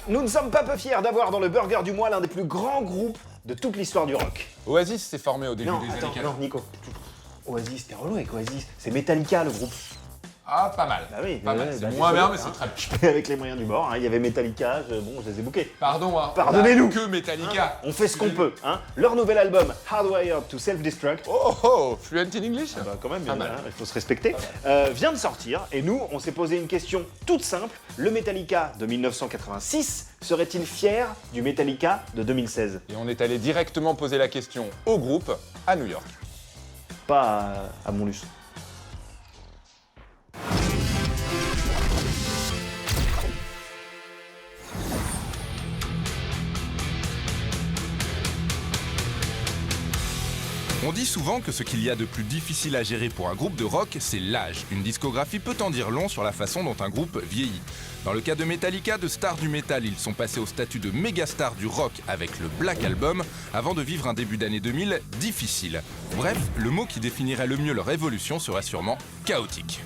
nous ne sommes pas peu fiers d'avoir dans le Burger du mois l'un des plus grands groupes de toute l'histoire du rock. Oasis s'est formé au début Non, des années attends, 80. non, Nico. Oasis, t'es relou avec Oasis. C'est Metallica, le groupe. Ah, pas mal. Bah oui, pas mal. ouais, C'est bah, moins désolé, bien, mais c'est très bien. Avec les moyens du bord, hein. Il y avait Metallica, je les ai bookés. Pardon, hein. Pardonnez-nous. On a que Metallica. On fait ce qu'on peut, hein. Leur nouvel album, Hardwired to Self-Destruct, Fluent in English. bah quand même, Pas mal. hein, il faut se respecter, vient de sortir, et nous, on s'est posé une question toute simple. Le Metallica de 1986 serait-il fier du Metallica de 2016? Et on est allé directement poser la question au groupe à New York. Pas à Montluçon. On dit souvent que ce qu'il y a de plus difficile à gérer pour un groupe de rock, c'est l'âge. Une discographie peut en dire long sur la façon dont un groupe vieillit. Dans le cas de Metallica, de stars du métal, ils sont passés au statut de méga stars du rock avec le Black Album, avant de vivre un début d'année 2000 difficile. Bref, le mot qui définirait le mieux leur évolution serait sûrement chaotique.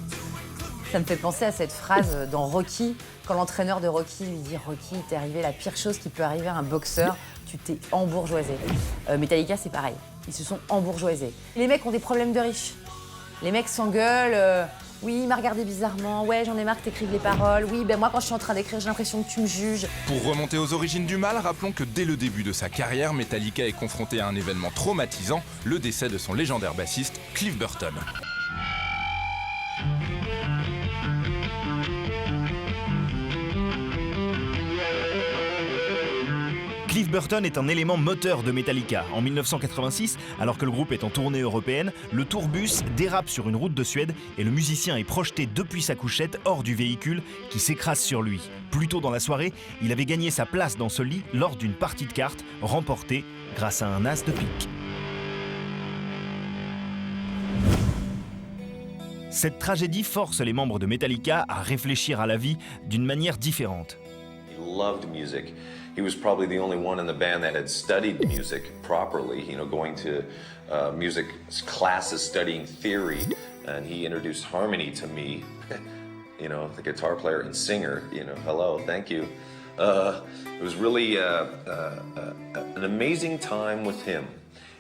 Ça me fait penser à cette phrase dans Rocky, quand l'entraîneur de Rocky lui dit « Rocky, t'es arrivé la pire chose qui peut arriver à un boxeur, tu t'es embourgeoisé ». Metallica, c'est pareil. Ils se sont embourgeoisés. Les mecs ont des problèmes de riches. Les mecs s'engueulent. Oui, il m'a regardé bizarrement. Ouais, j'en ai marre que t'écrives les paroles. Oui, ben moi, quand je suis en train d'écrire, j'ai l'impression que tu me juges. Pour remonter aux origines du mal, rappelons que dès le début de sa carrière, Metallica est confronté à un événement traumatisant, le décès de son légendaire bassiste, Cliff Burton. Cliff Burton est un élément moteur de Metallica. En 1986, alors que le groupe est en tournée européenne, le tourbus dérape sur une route de Suède et le musicien est projeté depuis sa couchette hors du véhicule qui s'écrase sur lui. Plus tôt dans la soirée, il avait gagné sa place dans ce lit lors d'une partie de cartes remportée grâce à un as de pique. Cette tragédie force les membres de Metallica à réfléchir à la vie d'une manière différente. He loved music. He was probably the only one in the band that had studied music properly, you know, going to music classes, studying theory, and he introduced harmony to me, you know, the guitar player and singer, you know, hello, thank you. It was really an amazing time with him,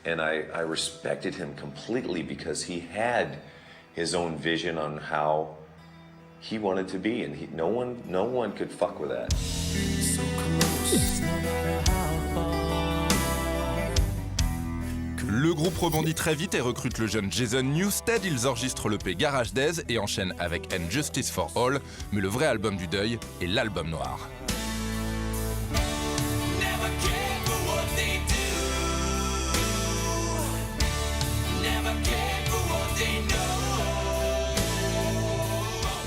and I respected him completely because he had his own vision on how he wanted to be, and no one could fuck with that. Le groupe rebondit très vite et recrute le jeune Jason Newsted. Ils enregistrent l'EP Garage Days et enchaînent avec And Justice for All. Mais le vrai album du deuil est l'album noir.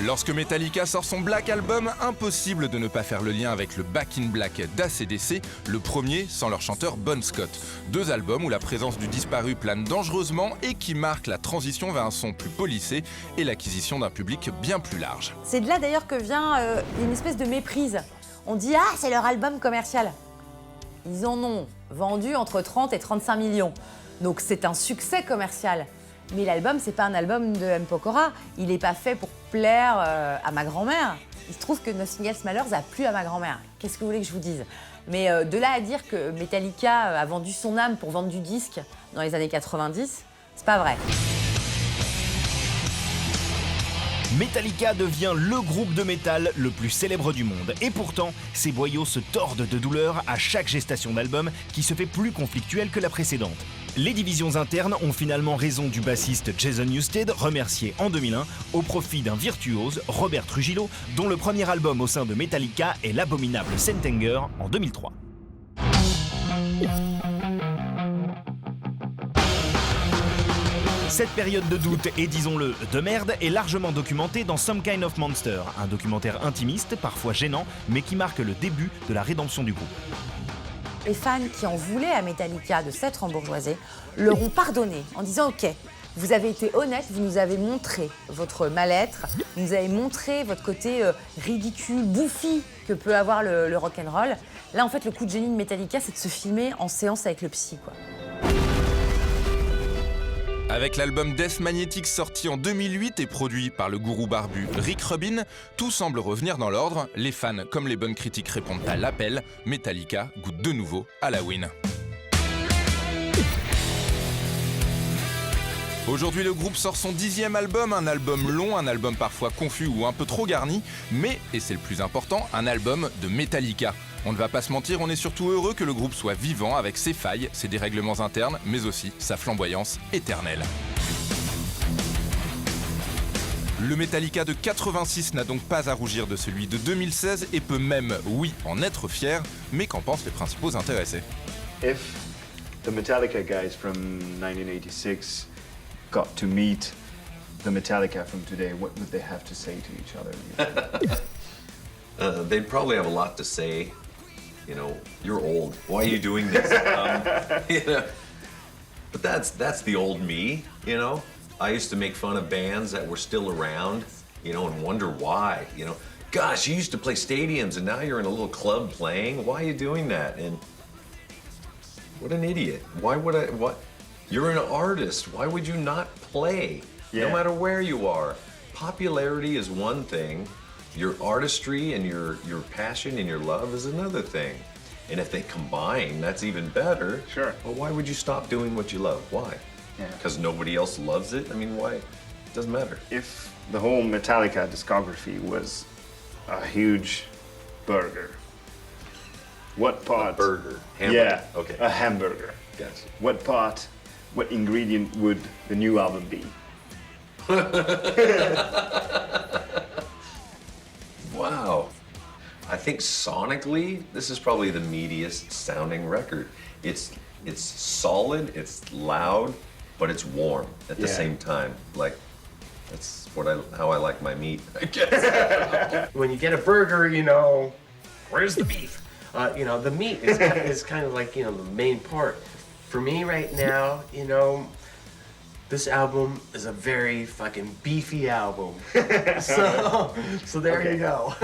Lorsque Metallica sort son Black Album, impossible de ne pas faire le lien avec le Back in Black d'ACDC, le premier sans leur chanteur Bon Scott. Deux albums où la présence du disparu plane dangereusement et qui marquent la transition vers un son plus polissé et l'acquisition d'un public bien plus large. C'est de là d'ailleurs que vient une espèce de méprise. On dit « Ah, c'est leur album commercial ». Ils en ont vendu entre 30 et 35 millions. Donc c'est un succès commercial. Mais l'album, c'est pas un album de M. Pokora. Il n'est pas fait pour plaire à ma grand-mère. Il se trouve que Nothing Else Matters a plu à ma grand-mère. Qu'est-ce que vous voulez que je vous dise? Mais de là à dire que Metallica a vendu son âme pour vendre du disque dans les années 90, c'est pas vrai. Metallica devient le groupe de métal le plus célèbre du monde. Et pourtant, ses boyaux se tordent de douleur à chaque gestation d'album qui se fait plus conflictuelle que la précédente. Les divisions internes ont finalement raison du bassiste Jason Newsted, remercié en 2001 au profit d'un virtuose, Robert Trujillo, dont le premier album au sein de Metallica est l'abominable Sentenger en 2003. Cette période de doute et disons-le de merde est largement documentée dans Some Kind of Monster, un documentaire intimiste, parfois gênant, mais qui marque le début de la rédemption du groupe. Les fans qui en voulaient à Metallica de s'être embourgeoisés leur ont pardonné en disant « Ok, vous avez été honnête, vous nous avez montré votre mal-être, vous nous avez montré votre côté ridicule, bouffi que peut avoir le rock'n'roll. » Là, en fait, le coup de génie de Metallica, c'est de se filmer en séance avec le psy, quoi. Avec l'album Death Magnetic sorti en 2008 et produit par le gourou barbu Rick Rubin, tout semble revenir dans l'ordre. Les fans comme les bonnes critiques répondent à l'appel. Metallica goûte de nouveau Halloween. Aujourd'hui, le groupe sort son 10e album, un album long, un album parfois confus ou un peu trop garni, mais, et c'est le plus important, un album de Metallica. On ne va pas se mentir, on est surtout heureux que le groupe soit vivant avec ses failles, ses dérèglements internes, mais aussi sa flamboyance éternelle. Le Metallica de 86 n'a donc pas à rougir de celui de 2016 et peut même, oui, en être fier, mais qu'en pensent les principaux intéressés? If the Metallica guys from 1986 got to meet the Metallica from today, what would they have to say to each other? They'd probably have a lot to say. You know, you're old. Why are you doing this? You know, but that's the old me. You know, I used to make fun of bands that were still around. You know, and wonder why. You know, gosh, you used to play stadiums, and now you're in a little club playing. Why are you doing that? And what an idiot! Why would I? What? You're an artist. Why would you not play? Yeah. No matter where you are. Popularity is one thing. Your artistry and your passion and your love is another thing. And if they combine, that's even better. Sure. But why would you stop doing what you love? Why? Yeah. Because nobody else loves it? I mean, why? It doesn't matter. If the whole Metallica discography was a huge burger, what part? Burger. Hamburger. Yeah, Okay. a hamburger. Gotcha. What ingredient would the new album be? Wow. I think sonically, this is probably the meatiest sounding record. It's solid, it's loud, but it's warm at the Yeah. same time. Like, that's how I like my meat, I guess. When you get a burger, you know, where's the beef? You know, the meat is kind of like, you know, the main part. For me right now, you know, this album is a very fucking beefy album. So there you go.